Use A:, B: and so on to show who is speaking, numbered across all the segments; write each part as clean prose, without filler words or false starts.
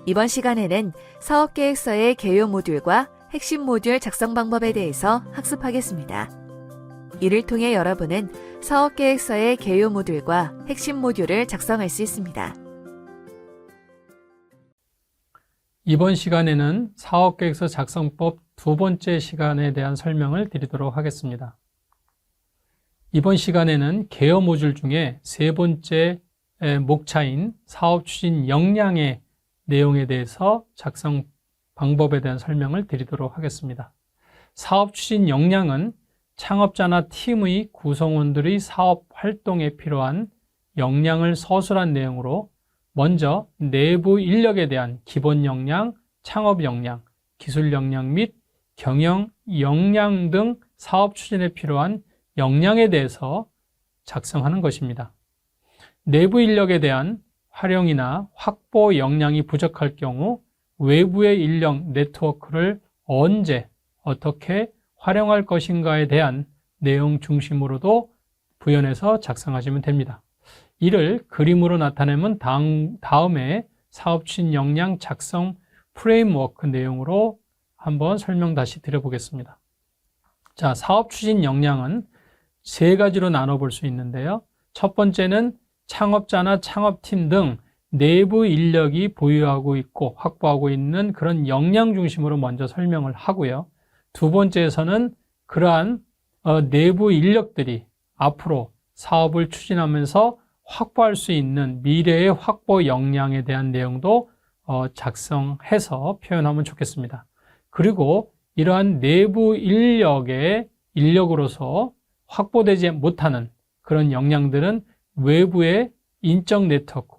A: 이번 시간에는 사업계획서의 개요 모듈과 핵심 모듈 작성 방법에 대해서 학습하겠습니다. 이를 통해 여러분은 사업계획서의 개요 모듈과 핵심 모듈을 작성할 수 있습니다.
B: 이번 시간에는 사업계획서 작성법 두 번째 시간에 대한 설명을 드리도록 하겠습니다. 이번 시간에는 개요 모듈 중에 세 번째 목차인 사업추진 역량의 내용에 대해서 작성 방법에 대한 설명을 드리도록 하겠습니다. 사업추진 역량은 창업자나 팀의 구성원들의 사업 활동에 필요한 역량을 서술한 내용으로 먼저 내부 인력에 대한 기본 역량, 창업 역량, 기술 역량 및 경영 역량 등 사업 추진에 필요한 역량에 대해서 작성하는 것입니다. 내부 인력에 대한 활용이나 확보 역량이 부족할 경우 외부의 인력 네트워크를 언제, 어떻게 활용할 것인가에 대한 내용 중심으로도 부연해서 작성하시면 됩니다. 이를 그림으로 나타내면 다음에 사업추진 역량 작성 프레임워크 내용으로 한번 설명 다시 드려보겠습니다. 자, 사업추진 역량은 세 가지로 나눠볼 수 있는데요. 첫 번째는 창업자나 창업팀 등 내부 인력이 보유하고 있고 확보하고 있는 그런 역량 중심으로 먼저 설명을 하고요. 두 번째에서는 그러한 내부 인력들이 앞으로 사업을 추진하면서 확보할 수 있는 미래의 확보 역량에 대한 내용도 작성해서 표현하면 좋겠습니다. 그리고 이러한 내부 인력의 인력으로서 확보되지 못하는 그런 역량들은 외부의 인적 네트워크,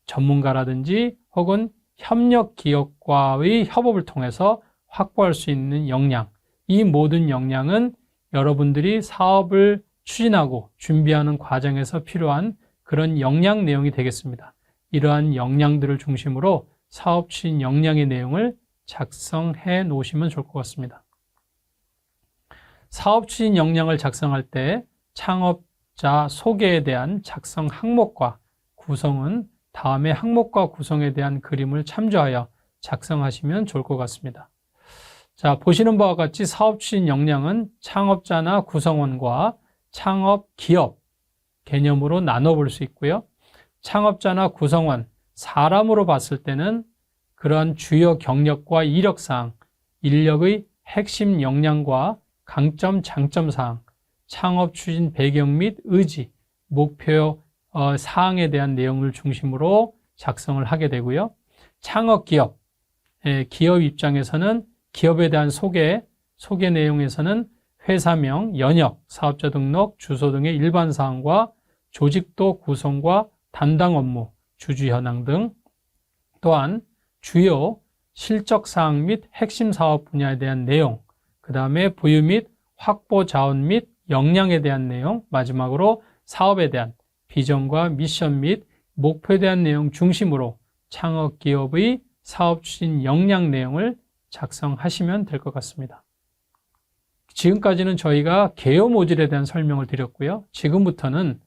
B: 전문가라든지 혹은 협력 기업과의 협업을 통해서 확보할 수 있는 역량, 이 모든 역량은 여러분들이 사업을 추진하고 준비하는 과정에서 필요한 그런 역량 내용이 되겠습니다. 이러한 역량들을 중심으로 사업 추진 역량의 내용을 작성해 놓으시면 좋을 것 같습니다. 사업 추진 역량을 작성할 때 창업자 소개에 대한 작성 항목과 구성은 다음에 항목과 구성에 대한 그림을 참조하여 작성하시면 좋을 것 같습니다. 자, 보시는 바와 같이 사업 추진 역량은 창업자나 구성원과 창업 기업 개념으로 나눠볼 수 있고요. 창업자나 구성원, 사람으로 봤을 때는 그러한 주요 경력과 이력사항, 인력의 핵심 역량과 강점, 장점사항, 창업 추진 배경 및 의지, 목표 사항에 대한 내용을 중심으로 작성을 하게 되고요. 창업 기업, 기업 입장에서는 기업에 대한 소개 내용에서는 회사명, 연역, 사업자 등록, 주소 등의 일반 사항과 조직도 구성과 담당 업무, 주주 현황 등, 또한 주요 실적 사항 및 핵심 사업 분야에 대한 내용, 그 다음에 보유 및 확보 자원 및 역량에 대한 내용, 마지막으로 사업에 대한 비전과 미션 및 목표에 대한 내용 중심으로 창업 기업의 사업 추진 역량 내용을 작성하시면 될 것 같습니다. 지금까지는 저희가 개요 모듈에 대한 설명을 드렸고요. 지금부터는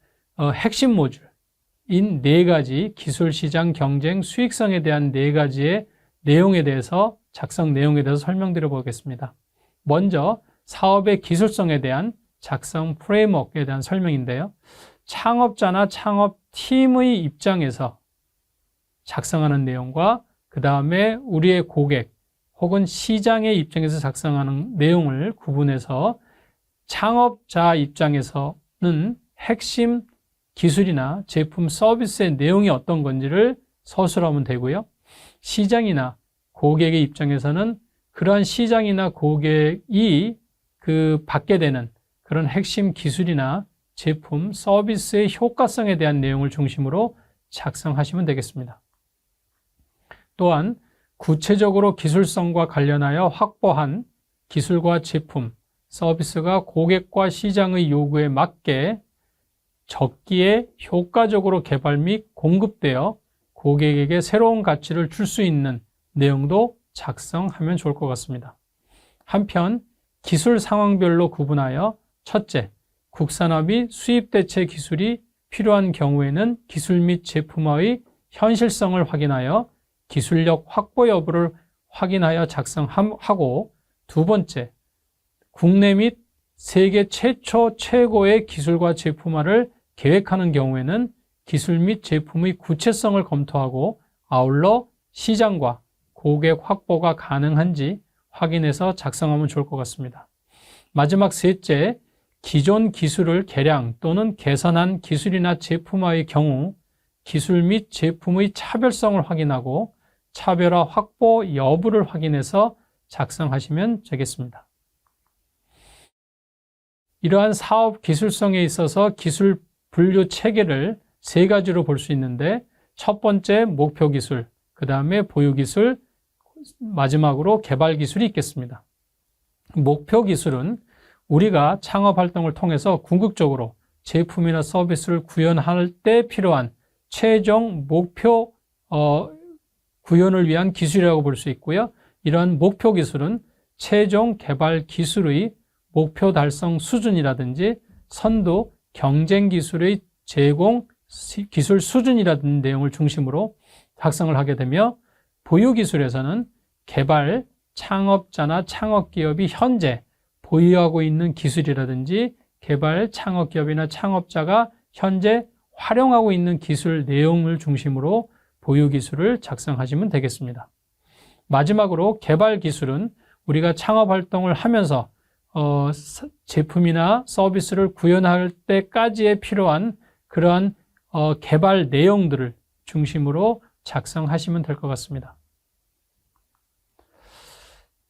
B: 핵심 모듈인 네 가지 기술, 시장, 경쟁, 수익성에 대한 네 가지의 내용에 대해서 작성 내용에 대해서 설명드려 보겠습니다. 먼저 사업의 기술성에 대한 작성 프레임워크에 대한 설명인데요. 창업자나 창업팀의 입장에서 작성하는 내용과 그 다음에 우리의 고객 혹은 시장의 입장에서 작성하는 내용을 구분해서 창업자 입장에서는 핵심 기술이나 제품 서비스의 내용이 어떤 건지를 서술하면 되고요. 시장이나 고객의 입장에서는 그러한 시장이나 고객이 받게 되는 그런 핵심 기술이나 제품, 서비스의 효과성에 대한 내용을 중심으로 작성하시면 되겠습니다. 또한 구체적으로 기술성과 관련하여 확보한 기술과 제품, 서비스가 고객과 시장의 요구에 맞게 적기에 효과적으로 개발 및 공급되어 고객에게 새로운 가치를 줄 수 있는 내용도 작성하면 좋을 것 같습니다. 한편 기술 상황별로 구분하여 첫째, 국산화 및 수입 대체 기술이 필요한 경우에는 기술 및 제품화의 현실성을 확인하여 기술력 확보 여부를 확인하여 작성하고, 두 번째, 국내 및 세계 최초 최고의 기술과 제품화를 계획하는 경우에는 기술 및 제품의 구체성을 검토하고 아울러 시장과 고객 확보가 가능한지 확인해서 작성하면 좋을 것 같습니다. 마지막 셋째, 기존 기술을 개량 또는 개선한 기술이나 제품화의 경우 기술 및 제품의 차별성을 확인하고 차별화 확보 여부를 확인해서 작성하시면 되겠습니다. 이러한 사업 기술성에 있어서 기술 분류 체계를 세 가지로 볼 수 있는데, 첫 번째 목표 기술, 그 다음에 보유 기술, 마지막으로 개발 기술이 있겠습니다. 목표 기술은 우리가 창업 활동을 통해서 궁극적으로 제품이나 서비스를 구현할 때 필요한 최종 목표 구현을 위한 기술이라고 볼 수 있고요. 이러한 목표 기술은 최종 개발 기술의 목표 달성 수준이라든지 선도, 경쟁 기술의 제공 기술 수준이라는 내용을 중심으로 작성을 하게 되며, 보유 기술에서는 개발, 창업자나 창업기업이 현재 보유하고 있는 기술이라든지 개발, 창업기업이나 창업자가 현재 활용하고 있는 기술 내용을 중심으로 보유 기술을 작성하시면 되겠습니다. 마지막으로 개발 기술은 우리가 창업 활동을 하면서 제품이나 서비스를 구현할 때까지에 필요한 그러한 개발 내용들을 중심으로 작성하시면 될 것 같습니다.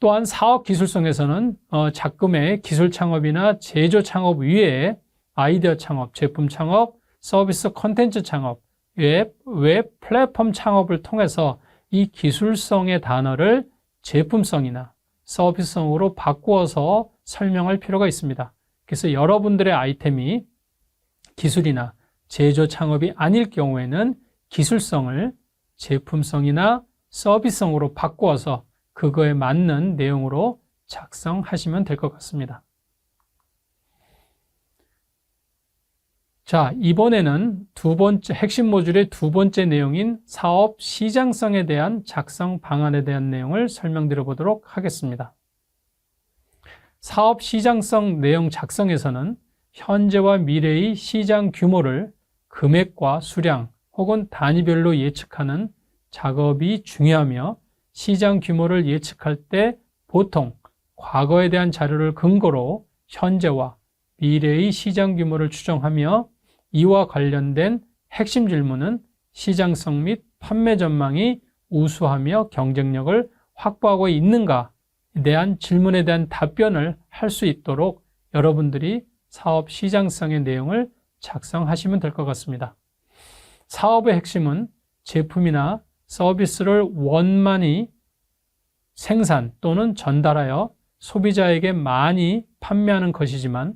B: 또한 사업 기술성에서는 작금의 기술 창업이나 제조 창업 외에 아이디어 창업, 제품 창업, 서비스 콘텐츠 창업, 웹 플랫폼 창업을 통해서 이 기술성의 단어를 제품성이나 서비스성으로 바꾸어서 설명할 필요가 있습니다. 그래서 여러분들의 아이템이 기술이나 제조 창업이 아닐 경우에는 기술성을 제품성이나 서비스성으로 바꾸어서 그거에 맞는 내용으로 작성하시면 될 것 같습니다. 자, 이번에는 핵심 모듈의 두 번째 내용인 사업 시장성에 대한 작성 방안에 대한 내용을 설명드려 보도록 하겠습니다. 사업 시장성 내용 작성에서는 현재와 미래의 시장 규모를 금액과 수량 혹은 단위별로 예측하는 작업이 중요하며, 시장 규모를 예측할 때 보통 과거에 대한 자료를 근거로 현재와 미래의 시장 규모를 추정하며, 이와 관련된 핵심 질문은 시장성 및 판매 전망이 우수하며 경쟁력을 확보하고 있는가에 대한 질문에 대한 답변을 할 수 있도록 여러분들이 사업 시장성의 내용을 작성하시면 될 것 같습니다. 사업의 핵심은 제품이나 서비스를 원만히 생산 또는 전달하여 소비자에게 많이 판매하는 것이지만,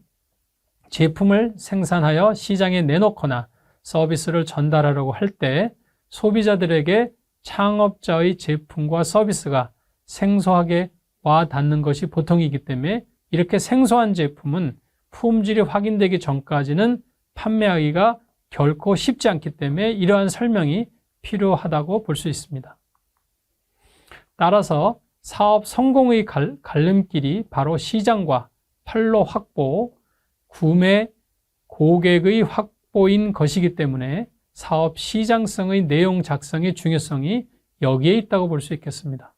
B: 제품을 생산하여 시장에 내놓거나 서비스를 전달하려고 할 때 소비자들에게 창업자의 제품과 서비스가 생소하게 와 닿는 것이 보통이기 때문에, 이렇게 생소한 제품은 품질이 확인되기 전까지는 판매하기가 결코 쉽지 않기 때문에 이러한 설명이 필요하다고 볼 수 있습니다. 따라서 사업 성공의 갈림길이 바로 시장과 판로 확보, 구매 고객의 확보인 것이기 때문에 사업 시장성의 내용 작성의 중요성이 여기에 있다고 볼 수 있겠습니다.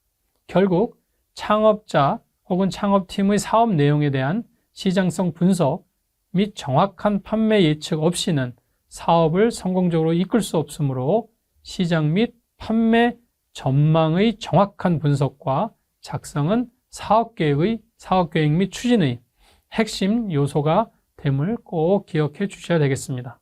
B: 결국 창업자 혹은 창업팀의 사업 내용에 대한 시장성 분석 및 정확한 판매 예측 없이는 사업을 성공적으로 이끌 수 없으므로 시장 및 판매 전망의 정확한 분석과 작성은 사업계획 및 추진의 핵심 요소가 됨을 꼭 기억해 주셔야 되겠습니다.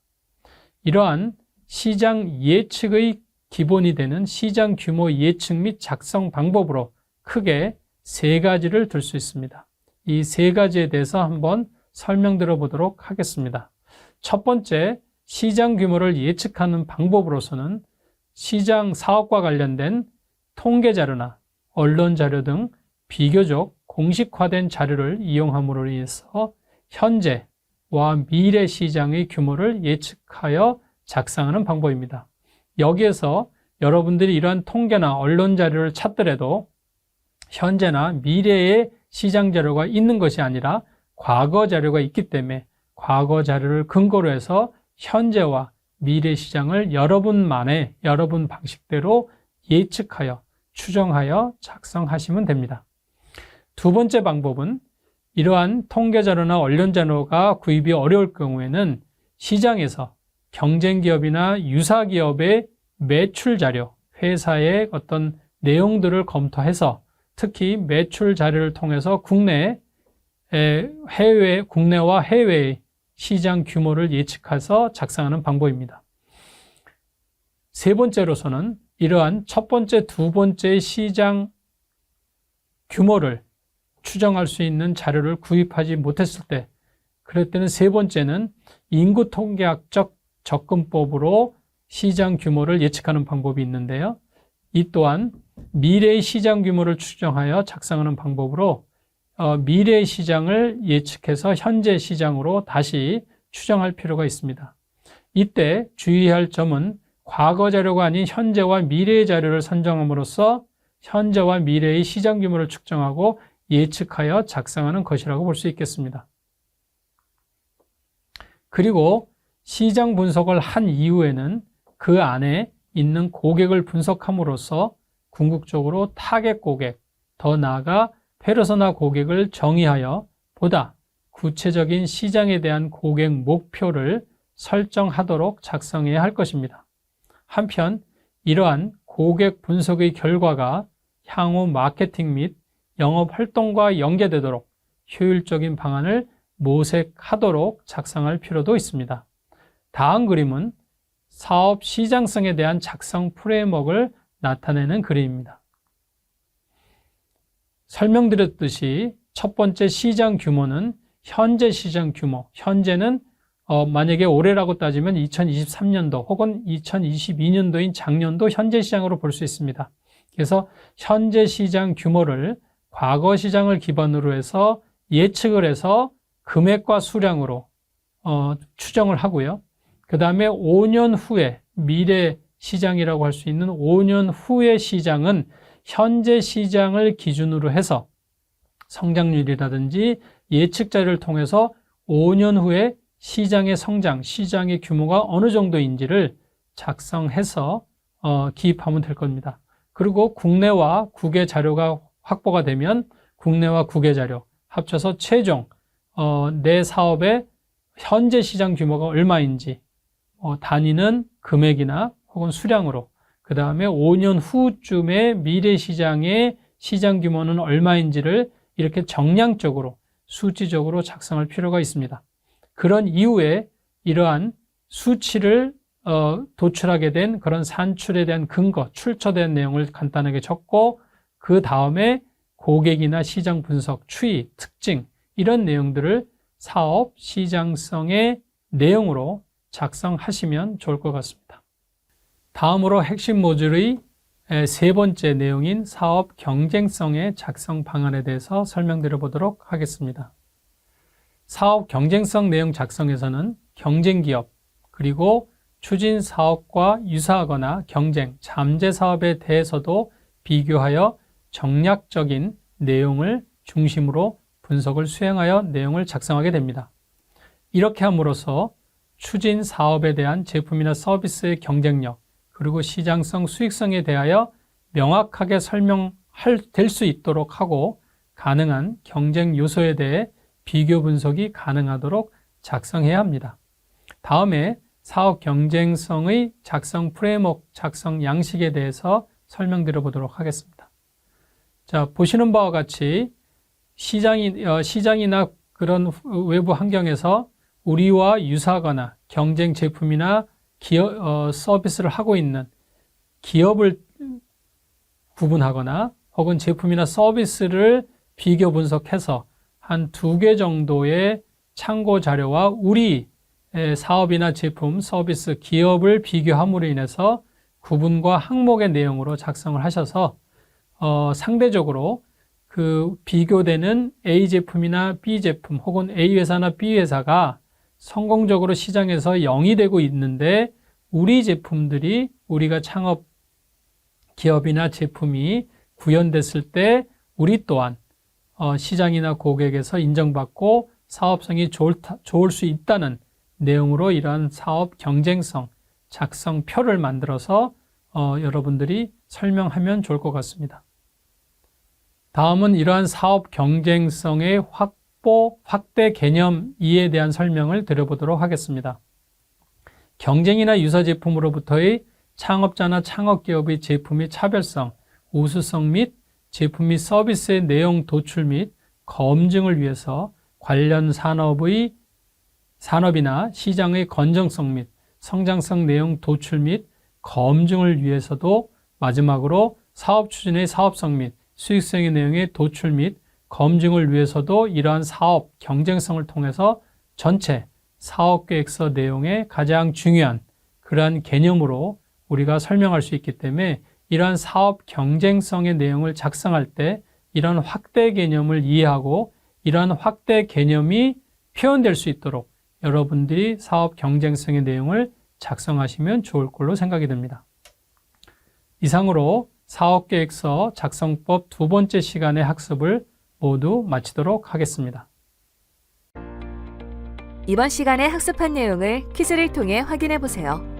B: 이러한 시장 예측의 기본이 되는 시장 규모 예측 및 작성 방법으로 크게 세 가지를 들 수 있습니다. 이 세 가지에 대해서 한번 설명드려 보도록 하겠습니다. 첫 번째, 시장 규모를 예측하는 방법으로서는 시장 사업과 관련된 통계 자료나 언론 자료 등 비교적 공식화된 자료를 이용함으로 인해서 현재와 미래 시장의 규모를 예측하여 작성하는 방법입니다. 여기에서 여러분들이 이러한 통계나 언론 자료를 찾더라도 현재나 미래의 시장 자료가 있는 것이 아니라 과거 자료가 있기 때문에 과거 자료를 근거로 해서 현재와 미래 시장을 여러분 방식대로 예측하여 추정하여 작성하시면 됩니다. 두 번째 방법은 이러한 통계 자료나 언론 자료가 구입이 어려울 경우에는 시장에서 경쟁 기업이나 유사 기업의 매출 자료, 회사의 어떤 내용들을 검토해서 특히 매출 자료를 통해서 국내와 해외의 시장 규모를 예측해서 작성하는 방법입니다. 세 번째로서는 이러한 첫 번째, 두 번째 시장 규모를 추정할 수 있는 자료를 구입하지 못했을 때, 그럴 때는 세 번째는 인구 통계학적 접근법으로 시장 규모를 예측하는 방법이 있는데요. 이 또한 미래의 시장 규모를 추정하여 작성하는 방법으로 미래의 시장을 예측해서 현재 시장으로 다시 추정할 필요가 있습니다. 이때 주의할 점은 과거 자료가 아닌 현재와 미래의 자료를 선정함으로써 현재와 미래의 시장 규모를 측정하고 예측하여 작성하는 것이라고 볼 수 있겠습니다. 그리고 시장 분석을 한 이후에는 그 안에 있는 고객을 분석함으로써 궁극적으로 타겟 고객, 더 나아가 페르소나 고객을 정의하여 보다 구체적인 시장에 대한 고객 목표를 설정하도록 작성해야 할 것입니다. 한편 이러한 고객 분석의 결과가 향후 마케팅 및 영업 활동과 연계되도록 효율적인 방안을 모색하도록 작성할 필요도 있습니다. 다음 그림은 사업 시장성에 대한 작성 프레임워크를 나타내는 그림입니다. 설명드렸듯이 첫 번째 시장 규모는 현재 시장 규모, 현재는 만약에 올해라고 따지면 2023년도 혹은 2022년도인 작년도 현재 시장으로 볼 수 있습니다. 그래서 현재 시장 규모를 과거 시장을 기반으로 해서 예측을 해서 금액과 수량으로 추정을 하고요. 그 다음에 5년 후에 미래 시장이라고 할 수 있는 5년 후의 시장은 현재 시장을 기준으로 해서 성장률이라든지 예측 자료를 통해서 5년 후에 시장의 성장, 시장의 규모가 어느 정도인지를 작성해서 기입하면 될 겁니다. 그리고 국내와 국외 자료가 확보가 되면 국내와 국외 자료 합쳐서 최종 내 사업의 현재 시장 규모가 얼마인지 단위는 금액이나 혹은 수량으로, 그 다음에 5년 후쯤에 미래 시장의 시장 규모는 얼마인지를 이렇게 정량적으로 수치적으로 작성할 필요가 있습니다. 그런 이후에 이러한 수치를 도출하게 된 그런 산출에 대한 근거, 출처된 내용을 간단하게 적고 그 다음에 고객이나 시장 분석, 추이, 특징 이런 내용들을 사업 시장성의 내용으로 작성하시면 좋을 것 같습니다. 다음으로 핵심 모듈의 세 번째 내용인 사업 경쟁성의 작성 방안에 대해서 설명드려 보도록 하겠습니다. 사업 경쟁성 내용 작성에서는 경쟁기업 그리고 추진 사업과 유사하거나 경쟁, 잠재 사업에 대해서도 비교하여 정략적인 내용을 중심으로 분석을 수행하여 내용을 작성하게 됩니다. 이렇게 함으로써 추진 사업에 대한 제품이나 서비스의 경쟁력 그리고 시장성, 수익성에 대하여 명확하게 될 수 있도록 하고 가능한 경쟁 요소에 대해 비교 분석이 가능하도록 작성해야 합니다. 다음에 사업 경쟁성의 작성 프레임워크, 작성 양식에 대해서 설명드려 보도록 하겠습니다. 자, 보시는 바와 같이 시장이나 그런 외부 환경에서 우리와 유사하거나 경쟁 제품이나 서비스를 하고 있는 기업을 구분하거나 혹은 제품이나 서비스를 비교 분석해서 한 2개 정도의 참고 자료와 우리 사업이나 제품, 서비스, 기업을 비교함으로 인해서 구분과 항목의 내용으로 작성을 하셔서 상대적으로 그 비교되는 A 제품이나 B 제품 혹은 A 회사나 B 회사가 성공적으로 시장에서 영위되고 있는데 우리 제품들이 우리가 창업 기업이나 제품이 구현됐을 때 우리 또한 시장이나 고객에서 인정받고 사업성이 좋을 수 있다는 내용으로 이러한 사업 경쟁성 작성표를 만들어서 여러분들이 설명하면 좋을 것 같습니다. 다음은 이러한 사업 경쟁성의 확대 개념 이에 대한 설명을 드려보도록 하겠습니다. 경쟁이나 유사 제품으로부터의 창업자나 창업기업의 제품의 차별성, 우수성 및 제품 및 서비스의 내용 도출 및 검증을 위해서 관련 산업이나 시장의 건전성 및 성장성 내용 도출 및 검증을 위해서도 마지막으로 사업 추진의 사업성 및 수익성의 내용의 도출 및 검증을 위해서도 이러한 사업 경쟁성을 통해서 전체 사업계획서 내용의 가장 중요한 그러한 개념으로 우리가 설명할 수 있기 때문에 이러한 사업 경쟁성의 내용을 작성할 때 이러한 확대 개념을 이해하고 이러한 확대 개념이 표현될 수 있도록 여러분들이 사업 경쟁성의 내용을 작성하시면 좋을 걸로 생각이 듭니다. 이상으로 사업계획서 작성법 두 번째 시간의 학습을 모두 마치도록 하겠습니다.
A: 이번 시간에 학습한 내용을 퀴즈를 통해 확인해 보세요.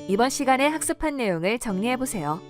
A: 이번 시간에 학습한 내용을 정리해 보세요.